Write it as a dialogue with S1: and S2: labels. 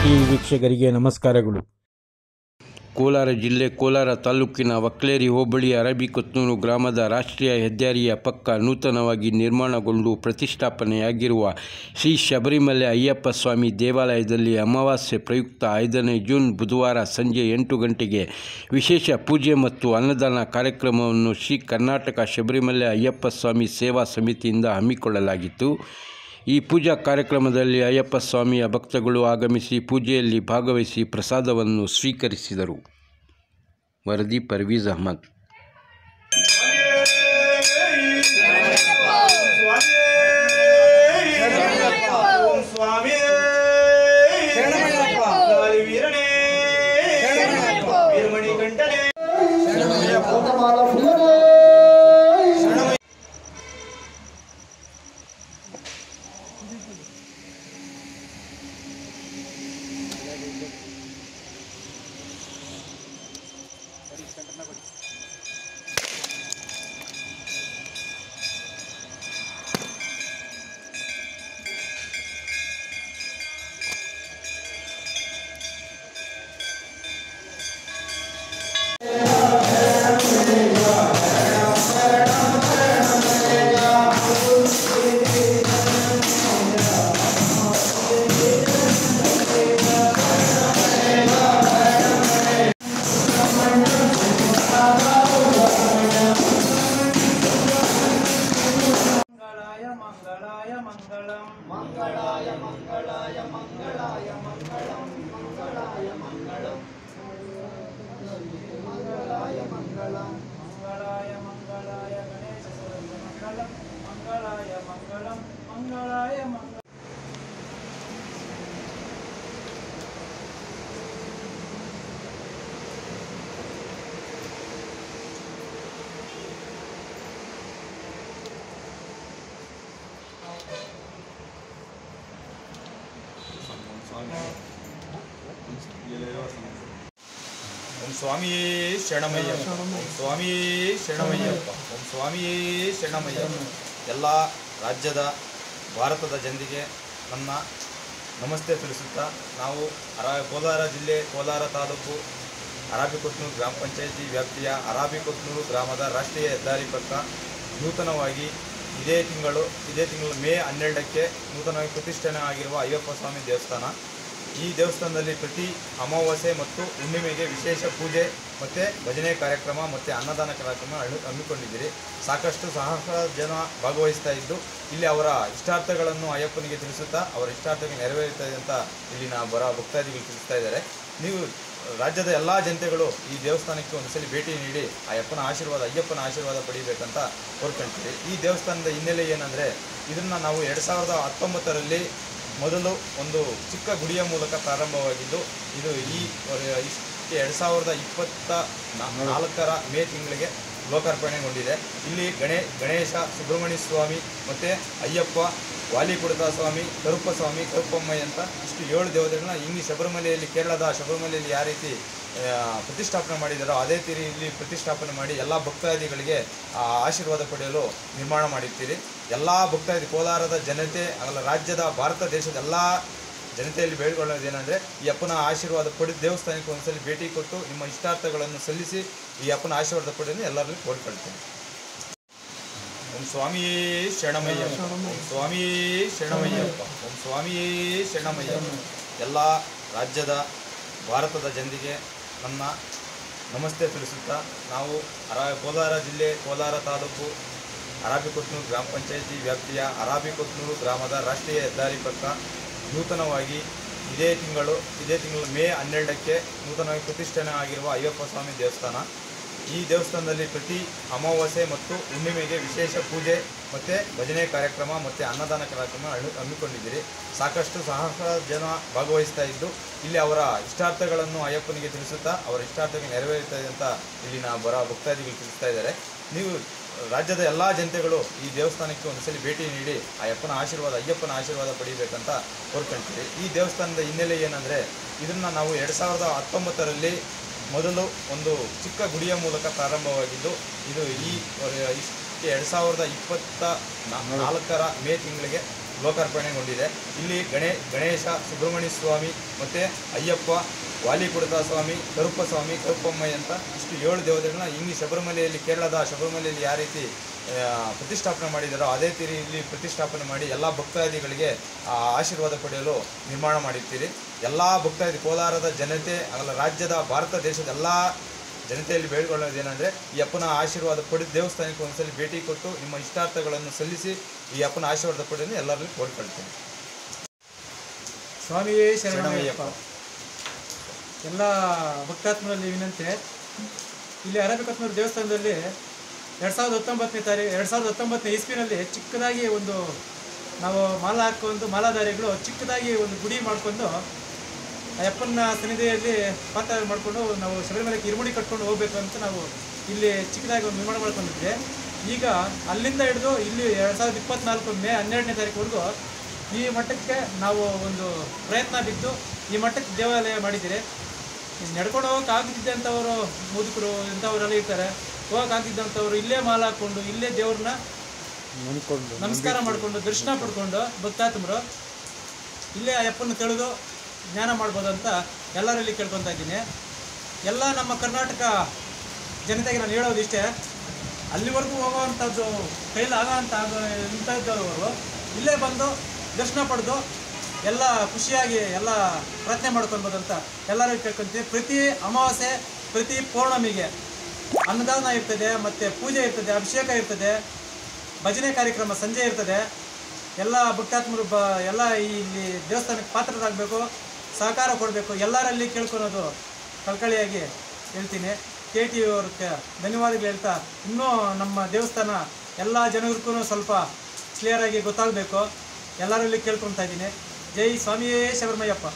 S1: TV ವೀಕ್ಷಕರಿಗೆ ನಮಸ್ಕಾರಗಳು.
S2: ಕೋಲಾರ ಜಿಲ್ಲೆ ಕೋಲಾರ ತಾಲೂಕಿನ ವಕ್ಲೇರಿ ಹೋಬಳಿಯ ಅರಬಿಕೊತ್ನೂರು ಗ್ರಾಮದ ರಾಷ್ಟ್ರೀಯ ಹೆದ್ದಾರಿಯ ಪಕ್ಕ ನೂತನವಾಗಿ ನಿರ್ಮಾಣಗೊಂಡು ಪ್ರತಿಷ್ಠಾಪನೆಯಾಗಿರುವ ಶ್ರೀ ಶಬರಿಮಲೆ ಅಯ್ಯಪ್ಪ ಸ್ವಾಮಿ ದೇವಾಲಯದಲ್ಲಿ ಅಮಾವಾಸ್ಯೆ ಪ್ರಯುಕ್ತ 5ನೇ ಜೂನ್ ಬುಧವಾರ ಸಂಜೆ 8 ಗಂಟೆಗೆ ವಿಶೇಷ ಪೂಜೆ ಮತ್ತು ಅನ್ನದಾನ ಕಾರ್ಯಕ್ರಮವನ್ನು ಶ್ರೀ ಕರ್ನಾಟಕ ಶಬರಿಮಲೆ ಅಯ್ಯಪ್ಪ ಸ್ವಾಮಿ ಸೇವಾ ಸಮಿತಿಯಿಂದ ಹಮ್ಮಿಕೊಳ್ಳಲಾಗಿತ್ತು. ಈ ಪೂಜಾ ಕಾರ್ಯಕ್ರಮದಲ್ಲಿ ಅಯ್ಯಪ್ಪ ಸ್ವಾಮಿಯ ಭಕ್ತಗಳು ಆಗಮಿಸಿ ಪೂಜೆಯಲ್ಲಿ ಭಾಗವಹಿಸಿ ಪ್ರಸಾದವನ್ನು ಸ್ವೀಕರಿಸಿದರು. ವರದಿ ಪರ್ವೀಜ್ ಅಹಮದ್.
S3: मंगलाय मंगलाय मंगलाय मंगलम मंगलाय मंगलम मंगलाय मंगलम मंगलाय मंगलाय गणेश मंगलम मंगलाय मंगलम मंगलाय मंगलम.
S4: ಓಂ ಸ್ವಾಮಿಯೇ ಶರಣಮಯ್ಯಪ್ಪ, ಓಂ ಸ್ವಾಮಿಯೇ ಶರಣಮಯ್ಯಪ್ಪ, ಓಂ ಸ್ವಾಮಿಯೇ ಶರಣಮಯ್ಯಪ್ಪ. ಎಲ್ಲ ರಾಜ್ಯದ ಭಾರತದ ಜನರಿಗೆ ನನ್ನ ನಮಸ್ತೆ ತಿಳಿಸುತ್ತಾ, ನಾವು ಕೋಲಾರ ಜಿಲ್ಲೆ ಕೋಲಾರ ತಾಲೂಕು ಅರಬಿಕೊತ್ನೂರು ಗ್ರಾಮ ಪಂಚಾಯಿತಿ ವ್ಯಾಪ್ತಿಯ ಅರಬಿಕೊತ್ನೂರು ಗ್ರಾಮದ ರಾಷ್ಟ್ರೀಯ ಹೆದ್ದಾರಿ ಪಕ್ಕ ನೂತನವಾಗಿ ಇದೇ ತಿಂಗಳು ಮೇ 12ಕ್ಕೆ ನೂತನವಾಗಿ ಪ್ರತಿಷ್ಠಾಪನೆ ಆಗಿರುವ ಅಯ್ಯಪ್ಪ ಸ್ವಾಮಿ ದೇವಸ್ಥಾನ. ಈ ದೇವಸ್ಥಾನದಲ್ಲಿ ಪ್ರತಿ ಅಮಾವಾಸ್ಯೆ ಮತ್ತು ಹುಣ್ಣಿಮೆಗೆ ವಿಶೇಷ ಪೂಜೆ ಮತ್ತು ಭಜನೆ ಕಾರ್ಯಕ್ರಮ ಮತ್ತು ಅನ್ನದಾನ ಕಾರ್ಯಕ್ರಮ ಹಮ್ಮಿಕೊಂಡಿದ್ದೀರಿ. ಸಾಕಷ್ಟು ಸಹಸ್ರ ಜನ ಭಾಗವಹಿಸ್ತಾ ಇದ್ದು ಇಲ್ಲಿ ಅವರ ಇಷ್ಟಾರ್ಥಗಳನ್ನು ಅಯ್ಯಪ್ಪನಿಗೆ ತಿಳಿಸುತ್ತಾ ಅವರ ಇಷ್ಟಾರ್ಥಕ್ಕೆ ನೆರವೇರುತ್ತದೆ ಅಂತ ಇಲ್ಲಿನ ಭಕ್ತಾದಿಗಳು ತಿಳಿಸ್ತಾ ಇದ್ದಾರೆ. ನೀವು ರಾಜ್ಯದ ಎಲ್ಲ ಜನತೆಗಳು ಈ ದೇವಸ್ಥಾನಕ್ಕೆ ಒಂದ್ಸಲಿ ಭೇಟಿ ನೀಡಿ ಅಯ್ಯಪ್ಪನ ಆಶೀರ್ವಾದ ಪಡಿಬೇಕಂತ ಕೋರ್ಕೊಳ್ತೀರಿ. ಈ ದೇವಸ್ಥಾನದ ಹಿನ್ನೆಲೆ ಏನಂದರೆ, ಇದನ್ನು ನಾವು 2019ರಲ್ಲಿ ಮೊದಲು ಒಂದು ಚಿಕ್ಕ ಗುಡಿಯ ಮೂಲಕ ಪ್ರಾರಂಭವಾಗಿದ್ದು ಇದು 2024ರ ಮೇ ತಿಂಗಳಿಗೆ ಲೋಕಾರ್ಪಣೆಗೊಂಡಿದೆ. ಇಲ್ಲಿ ಗಣೇಶ, ಸುಬ್ರಹ್ಮಣ್ಯ ಸ್ವಾಮಿ ಮತ್ತು ಅಯ್ಯಪ್ಪ, ವಾಲಿಕುಡತ ಸ್ವಾಮಿ, ಕರುಪ್ಪಮ್ಮಯ್ಯ ಅಂತ ಇಷ್ಟು 7 ದೇವತೆಗಳನ್ನ ಇಲ್ಲಿ ಶಬರಿಮಲೆಯಲ್ಲಿ, ಕೇರಳದ ಶಬರಿಮಲೆಯಲ್ಲಿ ಯಾವ ರೀತಿ ಪ್ರತಿಷ್ಠಾಪನೆ ಮಾಡಿದ್ದಾರೋ ಅದೇ ರೀತಿ ಇಲ್ಲಿ ಪ್ರತಿಷ್ಠಾಪನೆ ಮಾಡಿ ಎಲ್ಲ ಭಕ್ತಾದಿಗಳಿಗೆ ಆಶೀರ್ವಾದ ಪಡೆಯಲು ನಿರ್ಮಾಣ ಮಾಡಿರ್ತೀರಿ. ಎಲ್ಲ ಭಕ್ತಾದಿ ಕೋಲಾರದ ಜನತೆ ರಾಜ್ಯದ ಭಾರತ ದೇಶದ ಎಲ್ಲ ಜನತೆಯಲ್ಲಿ ಬೇಡಿಕೊಳ್ಳೋದೇನೆಂದರೆ, ಈ ಅಪ್ಪನ ಆಶೀರ್ವಾದ ಪಡೆದು ದೇವಸ್ಥಾನಕ್ಕೆ ಒಂದ್ಸಲಿ ಭೇಟಿ ಕೊಟ್ಟು ನಿಮ್ಮ ಇಷ್ಟಾರ್ಥಗಳನ್ನು ಸಲ್ಲಿಸಿ ಈ ಅಪ್ಪನ ಆಶೀರ್ವಾದ ಪಡೆಯೋದು ಎಲ್ಲರಲ್ಲಿ ಕೋರಿಕೊಳ್ತೇನೆ. ಓಂ ಸ್ವಾಮಿಯೇ ಶರಣಮಯ್ಯಪ್ಪ, ಓಂ ಸ್ವಾಮಿಯೇ ಶರಣಮಯ್ಯಪ್ಪ, ಓಂ ಸ್ವಾಮಿಯೇ ಶರಣಮಯ್ಯಪ್ಪ. ಎಲ್ಲ ರಾಜ್ಯದ ಭಾರತದ ಜನರಿಗೆ ನನ್ನ ನಮಸ್ತೆ ತಿಳಿಸುತ್ತಾ, ನಾವು ಕೋಲಾರ ಜಿಲ್ಲೆ ಕೋಲಾರ ತಾಲೂಕು ಅರಬಿಕೊತ್ನೂರು ಗ್ರಾಮ ಪಂಚಾಯಿತಿ ವ್ಯಾಪ್ತಿಯ ಅರಬಿಕೊತ್ನೂರು ಗ್ರಾಮದ ರಾಷ್ಟ್ರೀಯ ಹೆದ್ದಾರಿ ಪಕ್ಕ ನೂತನವಾಗಿ ಇದೇ ತಿಂಗಳು ಮೇ 12ಕ್ಕೆ ನೂತನವಾಗಿ ಪ್ರತಿಷ್ಠಾಪನೆ ಆಗಿರುವ ಅಯ್ಯಪ್ಪ ಸ್ವಾಮಿ ದೇವಸ್ಥಾನ. ಈ ದೇವಸ್ಥಾನದಲ್ಲಿ ಪ್ರತಿ ಅಮಾವಾಸ್ಯೆ ಮತ್ತು ಹುಣ್ಣಿಮೆಗೆ ವಿಶೇಷ ಪೂಜೆ ಮತ್ತು ಭಜನೆ ಕಾರ್ಯಕ್ರಮ ಮತ್ತು ಅನ್ನದಾನ ಕಾರ್ಯಕ್ರಮ ಹಮ್ಮಿಕೊಂಡಿದ್ದೀರಿ. ಸಾಕಷ್ಟು ಸಹಸ್ರ ಜನ ಭಾಗವಹಿಸ್ತಾ ಇದ್ದು ಇಲ್ಲಿ ಅವರ ಇಷ್ಟಾರ್ಥಗಳನ್ನು ಅಯ್ಯಪ್ಪನಿಗೆ ತಿಳಿಸುತ್ತಾ ಅವರ ಇಷ್ಟಾರ್ಥಕ್ಕೆ ನೆರವೇರುತ್ತದೆ ಅಂತ ಇಲ್ಲಿನ ಭಕ್ತಾದಿಗಳು ತಿಳಿಸ್ತಾ ಇದ್ದಾರೆ. ನೀವು ರಾಜ್ಯದ ಎಲ್ಲ ಜನತೆಗಳು ಈ ದೇವಸ್ಥಾನಕ್ಕೆ ಒಂದ್ಸಲಿ ಭೇಟಿ ನೀಡಿ ಅಯ್ಯಪ್ಪನ ಆಶೀರ್ವಾದ ಪಡಿಬೇಕಂತ ಕೋರ್ಕೊಳ್ತೀರಿ. ಈ ದೇವಸ್ಥಾನದ ಹಿನ್ನೆಲೆ ಏನಂದರೆ, ಇದನ್ನು ನಾವು 2019ರಲ್ಲಿ ಮೊದಲು ಒಂದು ಚಿಕ್ಕ ಗುಡಿಯ ಮೂಲಕ ಪ್ರಾರಂಭವಾಗಿದ್ದು ಇದು 2024ರ ಮೇ ತಿಂಗಳಿಗೆ ಲೋಕಾರ್ಪಣೆಗೊಂಡಿದೆ. ಇಲ್ಲಿ ಗಣೇಶ, ಸುಬ್ರಹ್ಮಣ್ಯ ಸ್ವಾಮಿ ಮತ್ತು ಅಯ್ಯಪ್ಪ, ವಾಲಿಕುಡತ ಸ್ವಾಮಿ, ಕರುಪ್ಪಸ್ವಾಮಿ, ಕರುಪ್ಪಮ್ಮಯ್ಯ ಅಂತ ಇಷ್ಟು 7 ದೇವತೆಗಳನ್ನ ಹಿಂಗೆ ಶಬರಿಮಲೆಯಲ್ಲಿ, ಕೇರಳದ ಶಬರಿಮಲೆಯಲ್ಲಿ ಯಾವ ರೀತಿ ಪ್ರತಿಷ್ಠಾಪನೆ ಮಾಡಿದ್ದಾರೋ ಅದೇ ರೀತಿ ಇಲ್ಲಿ ಪ್ರತಿಷ್ಠಾಪನೆ ಮಾಡಿ ಎಲ್ಲ ಭಕ್ತಾದಿಗಳಿಗೆ ಆಶೀರ್ವಾದ ಪಡೆಯಲು ನಿರ್ಮಾಣ ಮಾಡಿರ್ತೀರಿ. ಎಲ್ಲ ಭಕ್ತಾದಿ ಕೋಲಾರದ ಜನತೆ ಆಗಲ್ಲ, ರಾಜ್ಯದ ಭಾರತ ದೇಶದ ಎಲ್ಲ ಜನತೆಯಲ್ಲಿ ಬೇಡಿಕೊಳ್ಳೋದೇನೆಂದರೆ ಈ ಅಪ್ಪನ ಆಶೀರ್ವಾದ ಪಡೆದು ದೇವಸ್ಥಾನಕ್ಕೆ ಒಂದ್ಸಲಿ ಭೇಟಿ ಕೊಟ್ಟು ನಿಮ್ಮ ಇಷ್ಟಾರ್ಥಗಳನ್ನು ಸಲ್ಲಿಸಿ ಈ ಅಪ್ಪನ ಆಶೀರ್ವಾದ ಪಡೆದು ಎಲ್ಲರಲ್ಲಿ ಕೋರಿಕೊಳ್ತೀನಿ.
S3: ಸ್ವಾಮಿಯೇ ಶರಣಮಯ್ಯಪ್ಪ. ಎಲ್ಲ ಭಕ್ತಾತ್ಮರಲ್ಲಿ ವಿನಂತಿ, ಇಲ್ಲಿ ಅರಬಿಕೊತ್ನೂರು ದೇವಸ್ಥಾನದಲ್ಲಿ 2019 ಇಸ್ವಿನಲ್ಲಿ ಚಿಕ್ಕದಾಗಿ ಒಂದು ನಾವು ಮಾಲಾ ಹಾಕ್ಕೊಂಡು ಮಾಲಾಧಾರಿಗಳು ಚಿಕ್ಕದಾಗಿ ಒಂದು ಗುಡಿ ಮಾಡಿಕೊಂಡು ಅಯ್ಯಪ್ಪನ ಸನ್ನಿಧಿಯಲ್ಲಿ ಪಾತ್ರ ಮಾಡಿಕೊಂಡು ನಾವು ಶಬರಿಮಲೆಗೆ ಇರುಮುಡಿ ಕಟ್ಕೊಂಡು ಹೋಗ್ಬೇಕು ಅಂತ ನಾವು ಇಲ್ಲಿ ಚಿಕ್ಕದಾಗಿ ಒಂದು ನಿರ್ಮಾಣ ಮಾಡ್ಕೊಂಡಿದ್ವಿ. ಈಗ ಅಲ್ಲಿಂದ ಹಿಡಿದು ಇಲ್ಲಿ 2024 ಮೇ 12ನೇ ತಾರೀಕುವರೆಗೂ ಈ ಮಟ್ಟಕ್ಕೆ ನಾವು ಒಂದು ಪ್ರಯತ್ನ ಬಿದ್ದು ಈ ಮಟ್ಟಕ್ಕೆ ದೇವಾಲಯ ಮಾಡಿದ್ದೀರಿ. ನಡ್ಕೊಂಡು ಹೋಗೋಕ್ಕಾಗ್ತಿದ್ದಂಥವರು ಮುದುಕರು ಇಂಥವರೆಲ್ಲ ಇರ್ತಾರೆ, ಹೋಗೋಕ್ಕಾಗ್ತಿದ್ದಂಥವ್ರು ಇಲ್ಲೇ ಮಾಲ ಹಾಕ್ಕೊಂಡು ಇಲ್ಲೇ ದೇವ್ರನ್ನ ನಮಸ್ಕಾರ ಮಾಡಿಕೊಂಡು ದರ್ಶನ ಪಡ್ಕೊಂಡು ಭಕ್ತಾತ್ಮರು ಇಲ್ಲೇ ಅಯ್ಯಪ್ಪನ ತಿಳಿದು ಜ್ಞಾನ ಮಾಡ್ಬೋದು ಅಂತ ಎಲ್ಲರಲ್ಲಿ ಕೇಳ್ಕೊತಾ ಇದ್ದೀನಿ. ಎಲ್ಲ ನಮ್ಮ ಕರ್ನಾಟಕ ಜನತೆಗೆ ನಾನು ಹೇಳೋದು ಇಷ್ಟೇ, ಅಲ್ಲಿವರೆಗೂ ಹೋಗೋವಂಥದ್ದು ಕೈಲಾಗೋಂಥ ಇಂಥದ್ದವರು ಇಲ್ಲೇ ಬಂದು ದರ್ಶನ ಪಡೆದು ಎಲ್ಲ ಖುಷಿಯಾಗಿ ಎಲ್ಲ ಪ್ರಾರ್ಥನೆ ಮಾಡ್ಕೊಳ್ಬೋದು ಅಂತ ಎಲ್ಲರಿಗೂ ಕೇಳ್ಕೊತೀವಿ. ಪ್ರತಿ ಅಮಾವಾಸ್ಯೆ, ಪ್ರತಿ ಪೌರ್ಣಮಿಗೆ ಅನ್ನದಾನ ಇರ್ತದೆ, ಮತ್ತು ಪೂಜೆ ಇರ್ತದೆ, ಅಭಿಷೇಕ ಇರ್ತದೆ, ಭಜನೆ ಕಾರ್ಯಕ್ರಮ ಸಂಜೆ ಇರ್ತದೆ. ಎಲ್ಲ ಭಕ್ತಾತ್ಮರು ಎಲ್ಲ ಇಲ್ಲಿ ದೇವಸ್ಥಾನಕ್ಕೆ ಪಾತ್ರರಾಗಬೇಕು, ಸಹಕಾರ ಕೊಡಬೇಕು, ಎಲ್ಲರಲ್ಲಿ ಕೇಳ್ಕೊಳೋದು ಕಳ್ಕಳಿಯಾಗಿ ಹೇಳ್ತೀನಿ. KT ಅವ್ರಿಗೆ ಧನ್ಯವಾದಗಳು ಹೇಳ್ತಾ, ಇನ್ನೂ ನಮ್ಮ ದೇವಸ್ಥಾನ ಎಲ್ಲ ಜನರಿಗೂ ಸ್ವಲ್ಪ ಕ್ಲಿಯರಾಗಿ ಗೊತ್ತಾಗಬೇಕು, ಎಲ್ಲರಲ್ಲಿ ಕೇಳ್ಕೊತಾ ಇದ್ದೀನಿ. ಜೈ ಸ್ವಾಮಿಯೇ ಶಬರಿಮಯ್ಯಪ್ಪ.